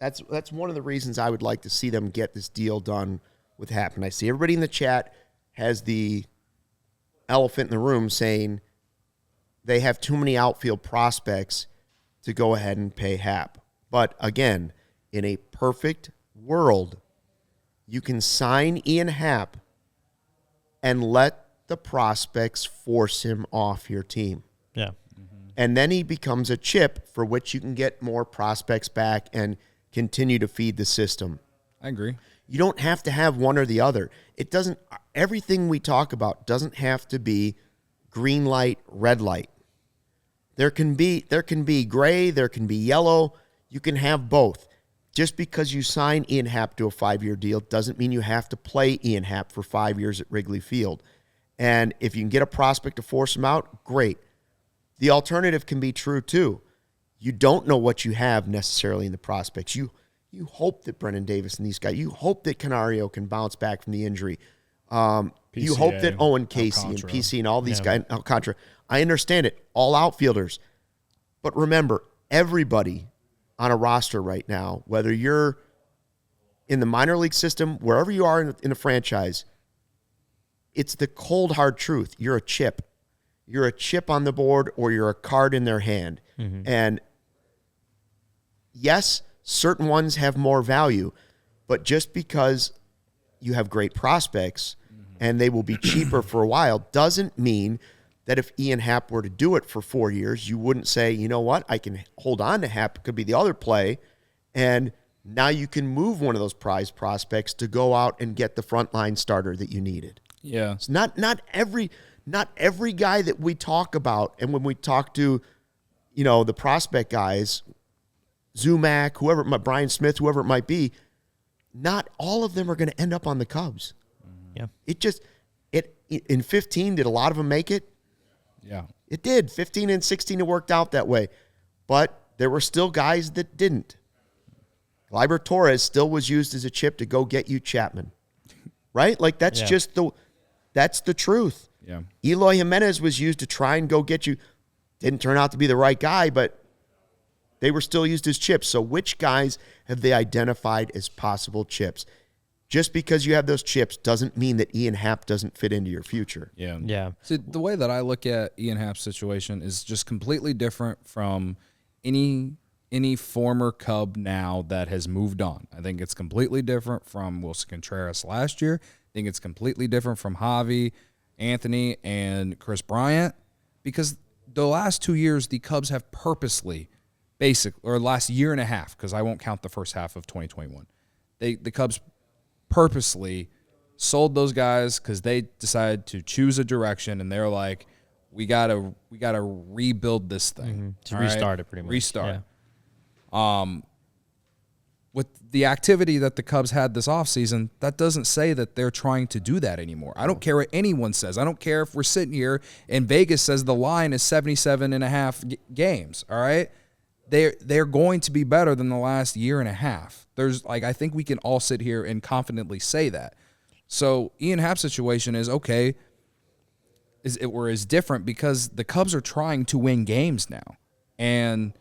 That's one of the reasons I would like to see them get this deal done with Happ. And I see everybody in the chat has the elephant in the room saying they have too many outfield prospects to go ahead and pay Happ. But again, in a perfect world, you can sign Ian Happ and let the prospects force him off your team. Yeah. And then he becomes a chip for which you can get more prospects back and continue to feed the system. I agree. You don't have to have one or the other. It doesn't, everything we talk about doesn't have to be green light, red light. There can be gray, there can be yellow. You can have both. Just because you sign Ian Happ to a 5-year deal doesn't mean you have to play Ian Happ for 5 years at Wrigley Field. And if you can get a prospect to force him out, great. The alternative can be true too. You don't know what you have necessarily in the prospects. You hope that Brennan Davis and these guys, you hope that Canario can bounce back from the injury. You hope that Owen Casey and PC and all these guys, Alcantara. I understand it, all outfielders. But remember, everybody on a roster right now, whether you're in the minor league system, wherever you are in a franchise, it's the cold, hard truth. You're a chip. You're a chip on the board or you're a card in their hand. Mm-hmm. And yes, certain ones have more value, but just because you have great prospects and they will be cheaper for a while doesn't mean that if Ian Happ were to do it for 4 years, you wouldn't say, you know what, I can hold on to Happ, could be the other play, and now you can move one of those prize prospects to go out and get the frontline starter that you needed. Yeah. It's not every guy that we talk about, and when we talk to, the prospect guys, Zumac, whoever, Brian Smith, whoever it might be, not all of them are going to end up on the Cubs. Yeah. In 15, did a lot of them make it? Yeah. It did. 15 and 16, it worked out that way. But there were still guys that didn't. Gleyber Torres still was used as a chip to go get you Chapman. Right? Like, that's that's the truth. Yeah. Eloy Jimenez was used to try and go get you. Didn't turn out to be the right guy, but they were still used as chips. So which guys have they identified as possible chips? Just because you have those chips doesn't mean that Ian Happ doesn't fit into your future. Yeah. Yeah. So the way that I look at Ian Happ's situation is just completely different from any former Cub now that has moved on. I think it's completely different from Wilson Contreras last year. I think it's completely different from Javi, Anthony, and Chris Bryant, because the last 2 years the Cubs have purposely, last year and a half, because I won't count the first half of 2021, the Cubs purposely sold those guys because they decided to choose a direction, and they're like, we gotta rebuild this thing. To restart it, pretty much. Restart. Yeah. With the activity that the Cubs had this offseason, that doesn't say that they're trying to do that anymore. I don't care what anyone says. I don't care if we're sitting here and Vegas says the line is 77.5 games, all right? They're going to be better than the last year and a half. I think we can all sit here and confidently say that. So Ian Happ's situation is okay. Is different because the Cubs are trying to win games now, and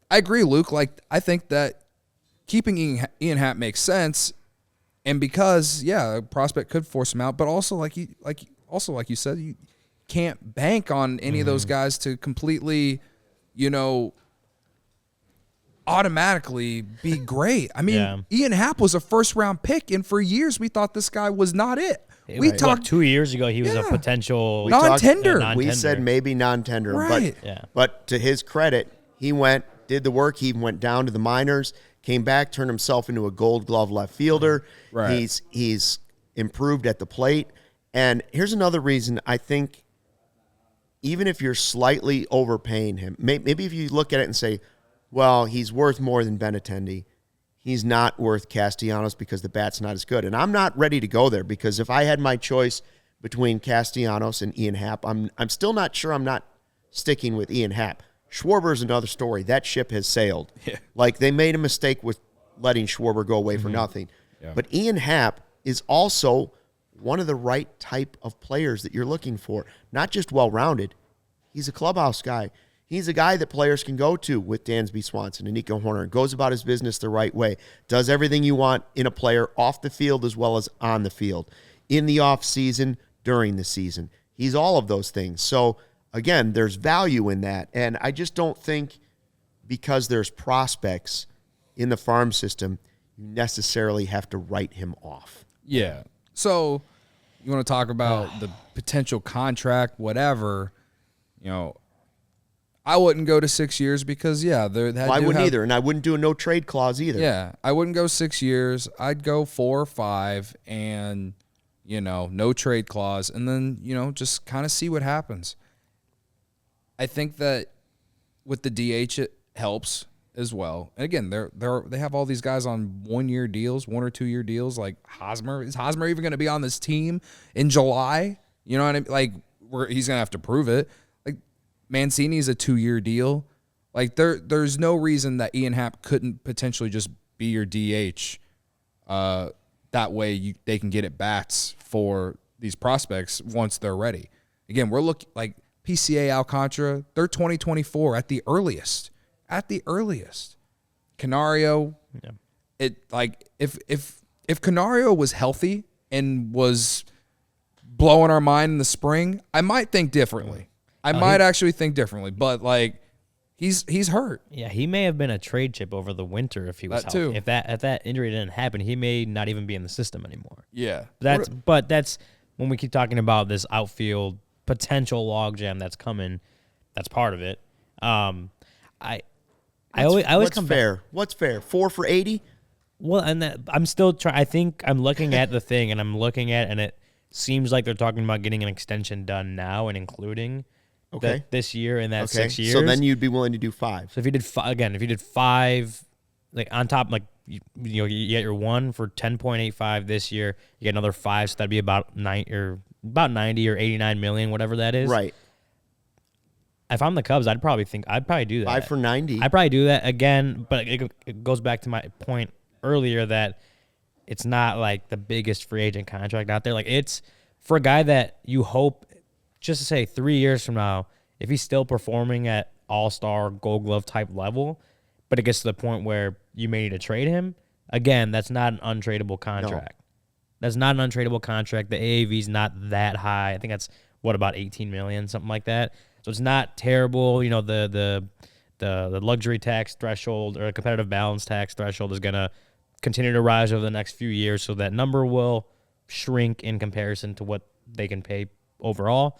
I agree, Luke. Like, I think that keeping Ian Happ makes sense, and because a prospect could force him out, but also like you said, you can't bank on any of those guys to completely, automatically be great. I mean, Ian Happ was a first-round pick, and for years we thought this guy was not it. We talked 2 years ago. He was a potential non-tender. We said maybe non-tender, right? But to his credit, he did the work. He went down to the minors, came back, turned himself into a Gold Glove left fielder. Right. He's improved at the plate. And here's another reason I think, even if you're slightly overpaying him, maybe if you look at it and say, well, he's worth more than Benintendi, he's not worth Castellanos because the bat's not as good. And I'm not ready to go there, because if I had my choice between Castellanos and Ian Happ, I'm still not sure I'm not sticking with Ian Happ. Schwarber's another story. That ship has sailed. Yeah. Like, they made a mistake with letting Schwarber go away for nothing. Yeah. But Ian Happ is also one of the right type of players that you're looking for. Not just well-rounded. He's a clubhouse guy. He's a guy that players can go to with Dansby Swanson and Nico Horner. Goes about his business the right way. Does everything you want in a player off the field as well as on the field. In the off season, during the season. He's all of those things. So, again, there's value in that. And I just don't think because there's prospects in the farm system, you necessarily have to write him off. Yeah. So you want to talk about the potential contract, whatever, I wouldn't go to 6 years because, I wouldn't either. And I wouldn't do a no trade clause either. Yeah. I wouldn't go 6 years. I'd go 4 or 5 and, no trade clause. And then, just kind of see what happens. I think that with the DH, it helps as well. And again, they have all these guys on 1 year deals, 1 or 2 year deals. Like Hosmer, is Hosmer even going to be on this team in July? You know what I mean? Like he's going to have to prove it. Like Mancini's a 2 year deal. Like there's no reason that Ian Happ couldn't potentially just be your DH. That way they can get at bats for these prospects once they're ready. Again, we're looking like PCA Alcantara. They're 2024 at the earliest. At the earliest. Canario, if Canario was healthy and was blowing our mind in the spring, I might think differently. I might actually think differently, but he's hurt. Yeah, he may have been a trade chip over the winter if he was healthy. If that injury didn't happen, he may not even be in the system anymore. Yeah. That's when we keep talking about this outfield potential logjam that's coming. That's part of it. I always come fair? back. What's fair? 4 for 80? Well, and I'm still trying. I think I'm looking at the thing, and I'm looking at, and it seems like they're talking about getting an extension done now and including this year and that 6 years. So then you'd be willing to do 5. So if you did if you did 5, like on top, like you get your 1 for 10.85 this year, you get another 5, so that'd be about 90 or 89 million, whatever that is. Right. If I'm the Cubs, I'd probably do that. 5 for 90. I'd probably do that again, but it goes back to my point earlier that it's not like the biggest free agent contract out there. Like it's for a guy that you hope, just to say 3 years from now, if he's still performing at all-star Gold Glove type level, but it gets to the point where you may need to trade him, again, that's not an untradeable contract. No. That's not an untradeable contract. The AAV's not that high. I think that's about 18 million, something like that. So it's not terrible. The luxury tax threshold or competitive balance tax threshold is going to continue to rise over the next few years, so that number will shrink in comparison to what they can pay overall.